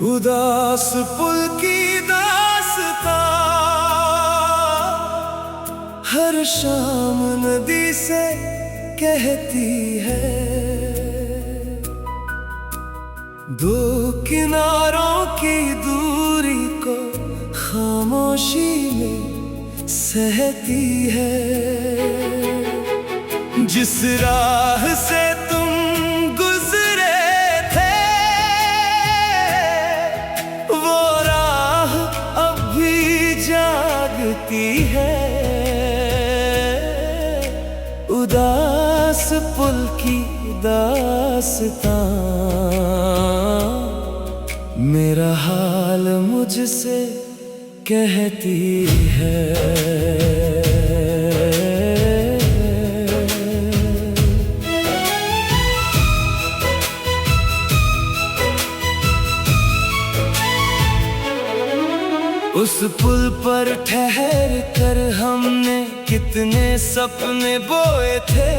उदास पुल की दास्तां हर शाम नदी से कहती है। दो किनारों की दूरी को खामोशी में सहती है। जिस राह से तुम गुजरे थे वो राह अब भी जागती है। उदास पुल की दास्तां मेरा हाल मुझसे कहती है। उस पुल पर ठहर कर हमने कितने सपने बोए थे।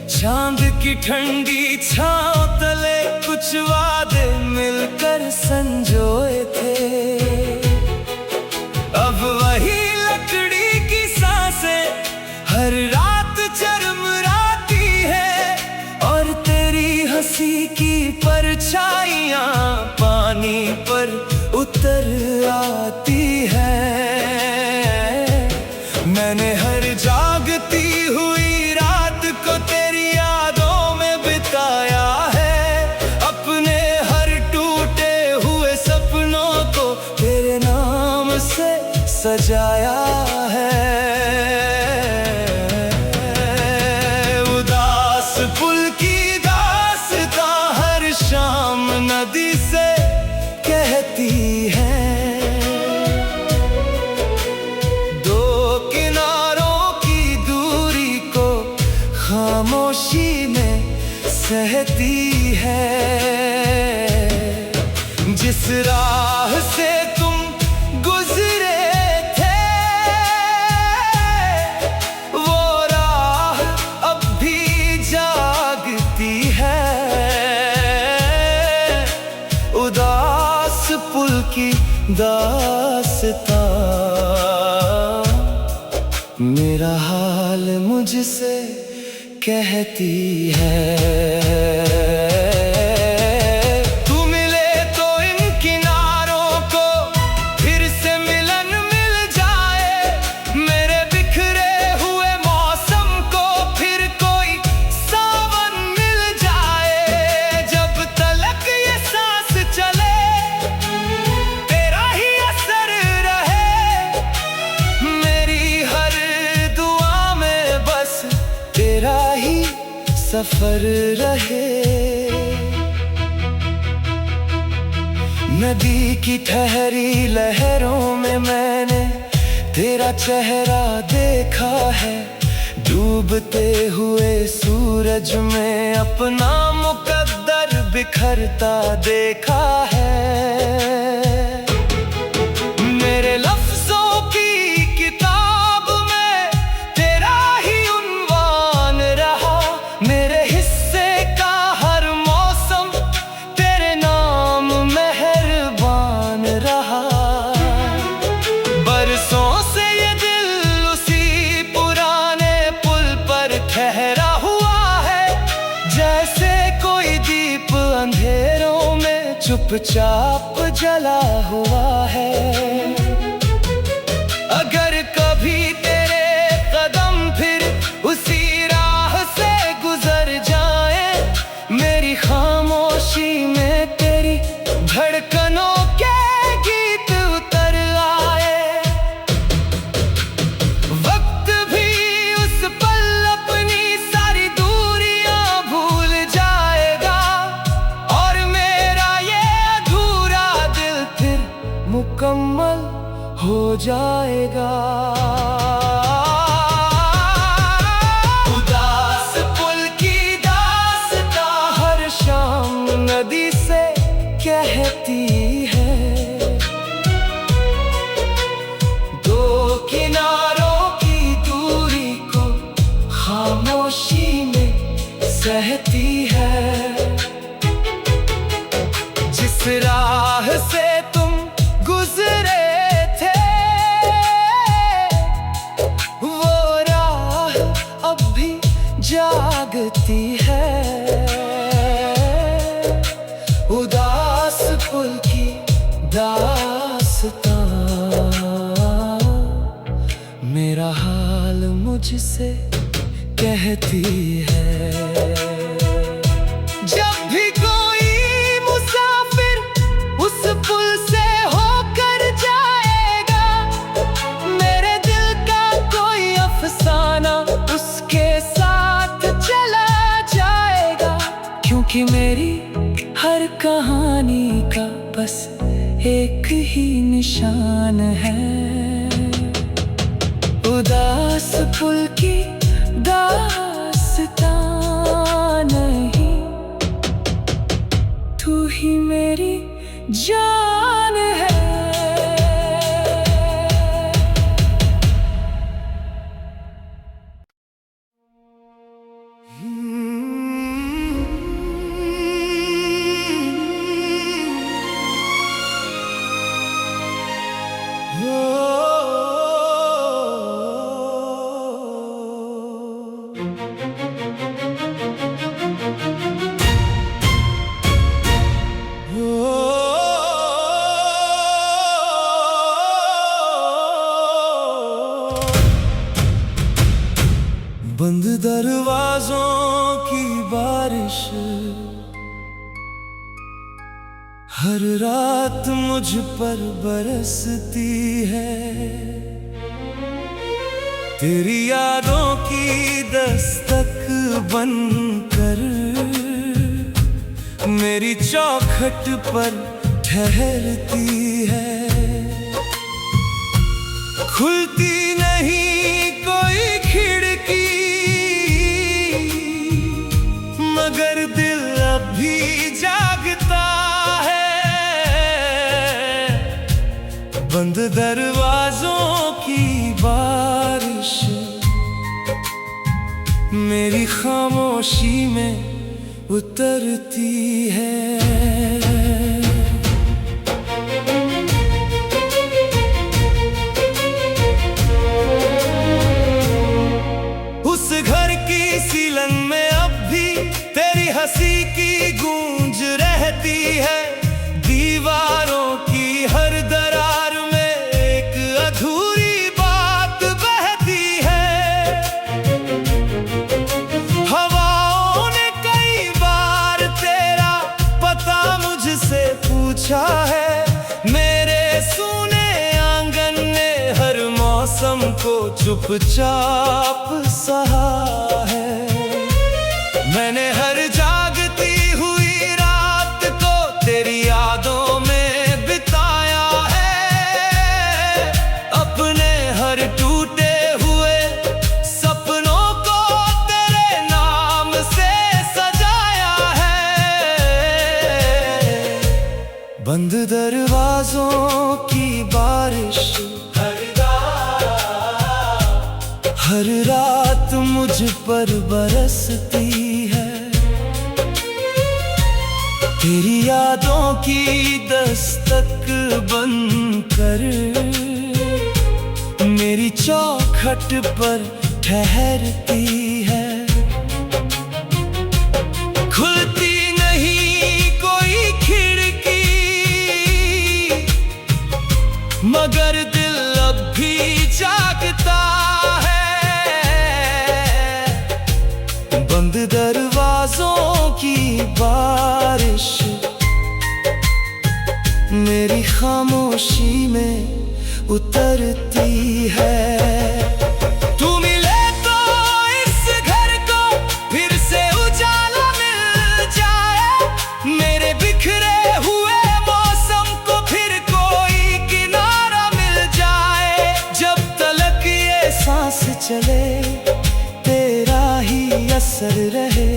चांद की ठंडी छांव तले कुछ वादे मिलकर संजोए थे। अब वही लकड़ी की सांसें हर रात चरमराती है और तेरी हंसी की परछाइयां पानी पर उतर आती है। मैंने हर जागती हुई रात को तेरी यादों में बिताया है। अपने हर टूटे हुए सपनों को तेरे नाम से सजाया है। उदास पुल की दास्तां हर शाम नदी से कहती है। दो किनारों की दूरी को खामोशी में सहती है। जिस राह से तुम गुजरे थे वो राह अब भी जागती है। उदास पुल की दास्तां मेरा हाल मुझसे कहती है। तू मिले तो इन किनारों को फिर से मिलन मिल जाए। मेरे बिखरे हुए मौसम को फिर कोई सावन मिल जाए। जब तलक ये सांस चले तेरा ही असर रहे। मेरी हर दुआ में बस तेरा ही सफर रहे। नदी की ठहरी लहरों में मैंने तेरा चेहरा देखा है। डूबते हुए सूरज में अपना मुकद्दर बिखरता देखा है। मेरे लफ्जों की किताब में तेरा ही उन्वान रहा। मेरे हिस्से का हर मौसम तेरे नाम मेहरबान रहा। बरसों से ये दिल उसी पुराने पुल पर ठहरा हुआ है। जैसे कोई दीप अंधेरों में चुपचाप जला हुआ है। अगर कभी तेरे कदम फिर उसी राह से गुजर जाए मेरी खामोशी में तेरी धड़कनों के गीत उतर आए। वक्त भी उस पल अपनी सारी दूरियां भूल जाएगा और मेरा ये अधूरा दिल फिर मुकम्मल हो जाएगा। उदास पुल की दास्तां हर शाम नदी से कहती है, दो किनारों की दूरी को खामोशी में सहती है। जिस राह से तुम गुजरे थे वो राह अब भी जागती है। उदास पुल की दास्तां मेरा हाल मुझसे कहती है। जब भी कोई मुसाफिर उस पुल से होकर जाएगा, मेरे दिल का कोई अफसाना उसके साथ चला जाएगा। क्योंकि मेरी हर कहानी का बस एक ही निशान है, उदास पुल की दास्तां नहीं, तू ही मेरी जान है। बंद दरवाजों की बारिश हर रात मुझ पर बरसती है। तेरी यादों की दस्तक बनकर मेरी चौखट पर ठहरती है। खुलती नहीं कोई खिड़की मगर दिल अभी जागता है। बंद दरवाजों की बारिश मेरी खामोशी में उतरती है। उस घर की सीलन में अब भी तेरी हंसी की गूंज रहती है। दीवारों की हर दरार में एक अधूरी बात बहती है। हवाओं ने कई बार तेरा पता मुझसे पूछा है। मेरे सूने आंगन ने हर मौसम को चुपचाप सहा है। मैंने हर जागती हुई रात को तेरी यादों में बिताया है। अपने हर टूटे हुए सपनों को तेरे नाम से सजाया है। बंद दरवाजों की बारिश हर रात मुझ पर बरसती है। तेरी यादों की दस्तक बनकर मेरी चौखट पर ठहरती है। खुलती नहीं कोई खिड़की मगर दिल अब भी जागता है। बंद दरवाजों की बारिश मेरी खामोशी में उतरती है। तू मिले तो इस घर को फिर से उजाला मिल जाए। मेरे बिखरे हुए मौसम को फिर कोई किनारा मिल जाए। चले, तेरा ही असर रहे।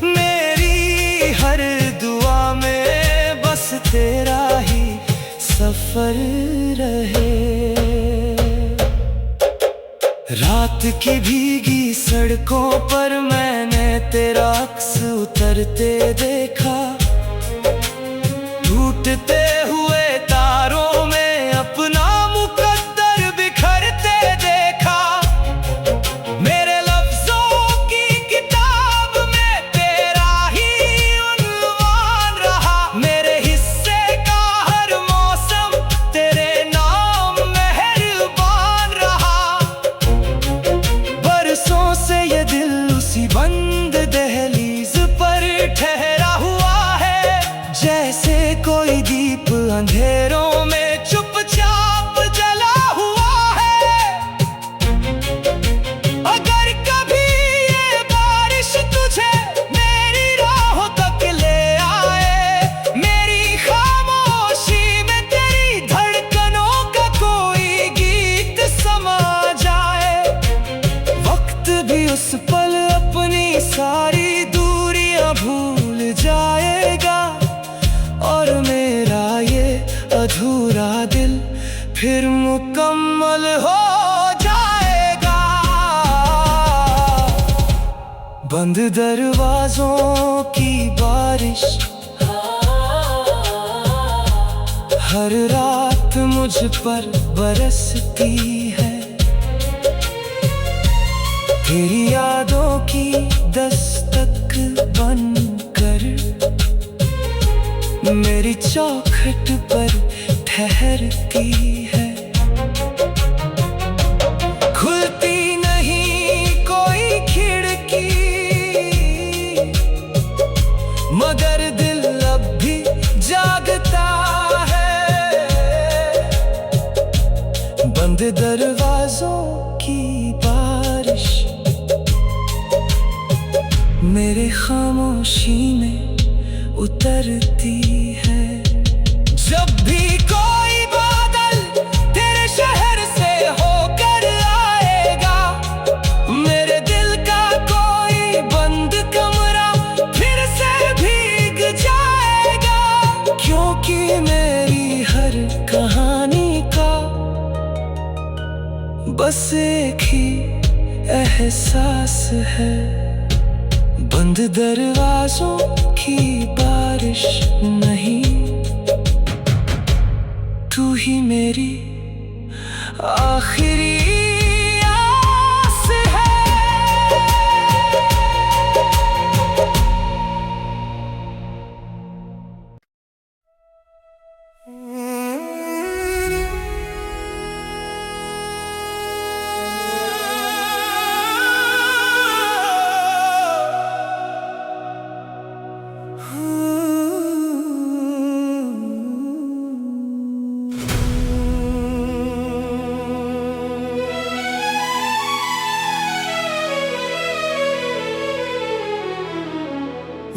मेरी हर दुआ में बस तेरा ही सफर रहे। रात की भीगी सड़कों पर मैंने तेरा अक्स उतरते देखा, टूटते हुए तारों में अपना मुकद्दर बिखरते देखा। मेरे लफ्जों की किताब में तेरा ही उन्वान रहा, मेरे हिस्से का हर मौसम तेरे नाम मेहरबान रहा। बरसों से ये दिल उसी बंद दहलीज पर ठहरा हुआ है, जैसे कोई दीप अंधेरों में चुपचाप जला हुआ है। अगर कभी ये बारिश तुझे मेरी राहों तक ले आए, मेरी खामोशी में तेरी धड़कनों का कोई गीत समा जाए, वक्त भी उस पल अपनी सारी दूरियां भूल जाएगा, और मेरा ये अधूरा दिल फिर मुकम्मल हो जाएगा। बंद दरवाजों की बारिश हर रात मुझ पर बरसती है, तेरी यादों की दस्तक बनकर मेरी चौखट पर ठहरती है। खुलती नहीं कोई खिड़की, मगर दिल अब भी जागता है। बंद दरवाजों की बारिश मेरे खामोशी में उतरती है। जब भी कोई बादल तेरे शहर से होकर आएगा, मेरे दिल का कोई बंद कमरा फिर से भीग जाएगा, क्योंकि मेरी हर कहानी का बस एक ही एहसास है। बंद दरवाजों की बारिश नहीं, तू ही मेरी आखिरी आस है।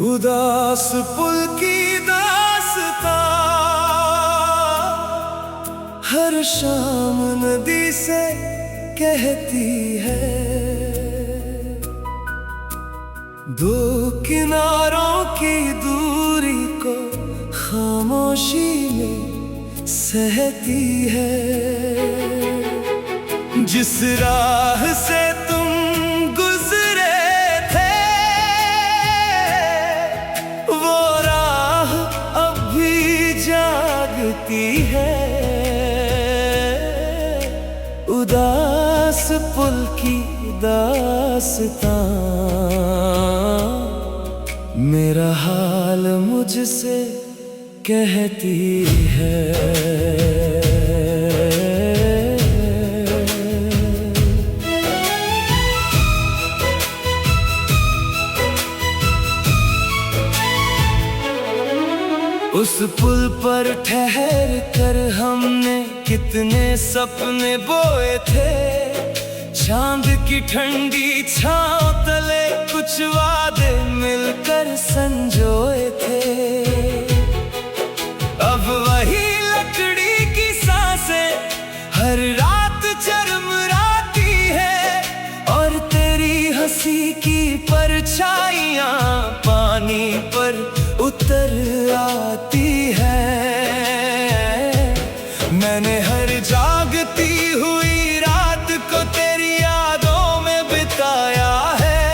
उदास पुल की दास्तां हर शाम नदी से कहती है, दो किनारों की दूरी को खामोशी में सहती है। जिस राह से तुम गुजरे थे, वो राह अब भी जागती है। उदास पुल की दास्तां मेरा हाल मुझसे कहती है। उस पुल पर ठहर कर हमने कितने सपने बोए थे, चांद की ठंडी छांव तले कुछ वादे मिलकर संजोए थे। अब वही लकड़ी की सांसें हर रात चरमराती है, किसी की परछाइयाँ पानी पर उतर आती है। मैंने हर जागती हुई रात को तेरी यादों में बिताया है।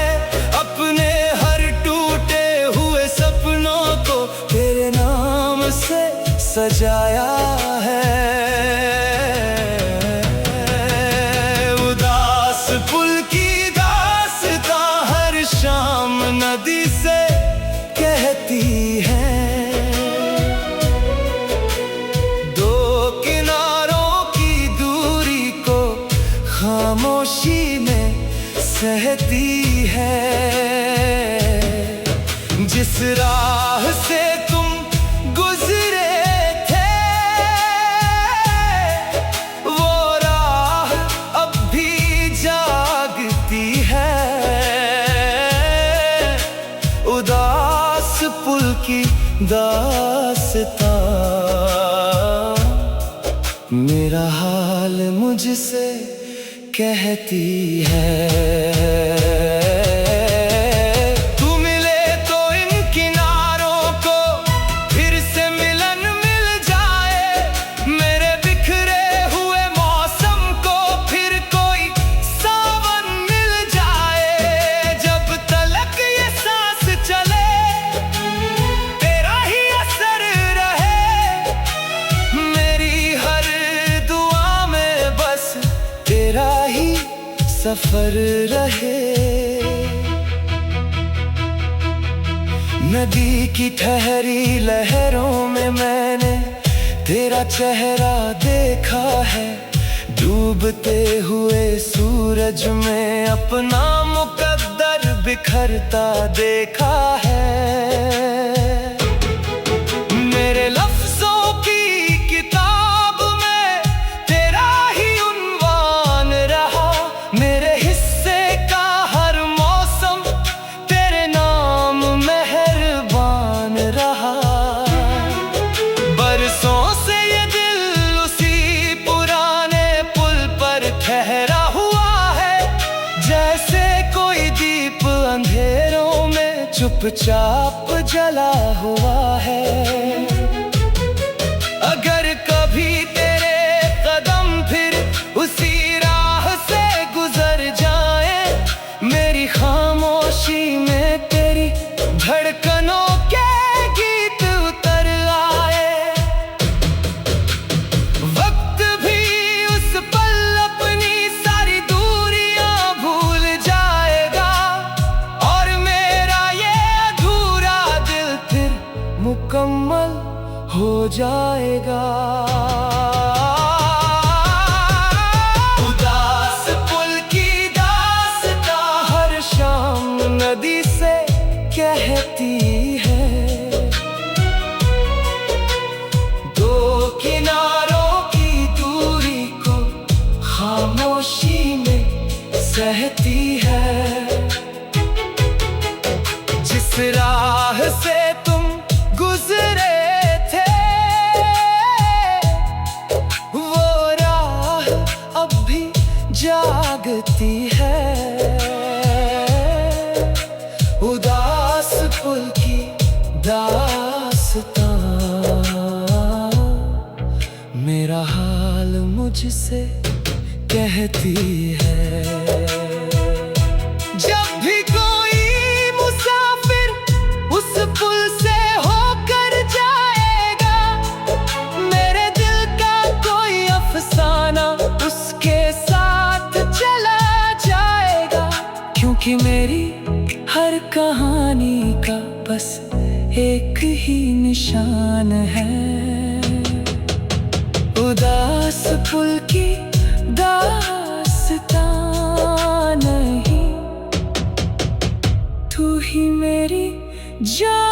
अपने हर टूटे हुए सपनों को तेरे नाम से सजाया है। उदास पुल की दास्तां हर शाम नदी से कहती है। दो किनारों की दूरी को खामोशी में सहती है। जिस राह से तुम गुजरे थे वो राह अब भी जागती है। उदास पुल की दास्तां मेरा हाल मुझसे कहती है। तू मिले तो इन किनारों को फिर से मिलन मिल जाए। मेरे बिखरे हुए मौसम को फिर कोई सावन मिल जाए। जब तलक ये सांस चले तेरा ही असर रहे। मेरी हर दुआ में बस तेरा ही सफर रहे। नदी की ठहरी लहरों में मैंने तेरा चेहरा देखा है। डूबते हुए सूरज में अपना मुकद्दर बिखरता देखा है। मेरे लफ्जों की किताब में तेरा ही उन्वान रहा। मेरे हिस्से का हर मौसम तेरे नाम मेहरबान रहा। बरसों से ये दिल उसी पुराने पुल पर ठहरा हुआ है। जैसे कोई दीप अंधेरों में चुपचाप जला हुआ है। अगर कभी तेरे कदम फिर उसी राह से गुजर जाए, मेरी खामोशी में तेरी धड़कनों के गीत उतर आए। वक्त भी उस पल अपनी सारी दूरियां भूल जाएगा। और मेरा ये अधूरा दिल फिर मुकम्मल हो जाएगा। उदास पुल की दास्तां हर शाम नदी से कहती है। दो किनारों की दूरी को खामोशी में सहती है। जिस राह से तुम गुजरे थे वो राह अब भी जागती है। उदास पुल की दास्तां मेरा हाल मुझसे कहती है। जब भी कोई मुसाफिर उस पुल से होकर जाएगा, मेरे दिल का कोई अफसाना उसके साथ चला जाएगा। क्योंकि मेरी हर कहानी का बस एक ही निशान है। उदास पुल की दास्तां नहीं, तू ही मेरी जान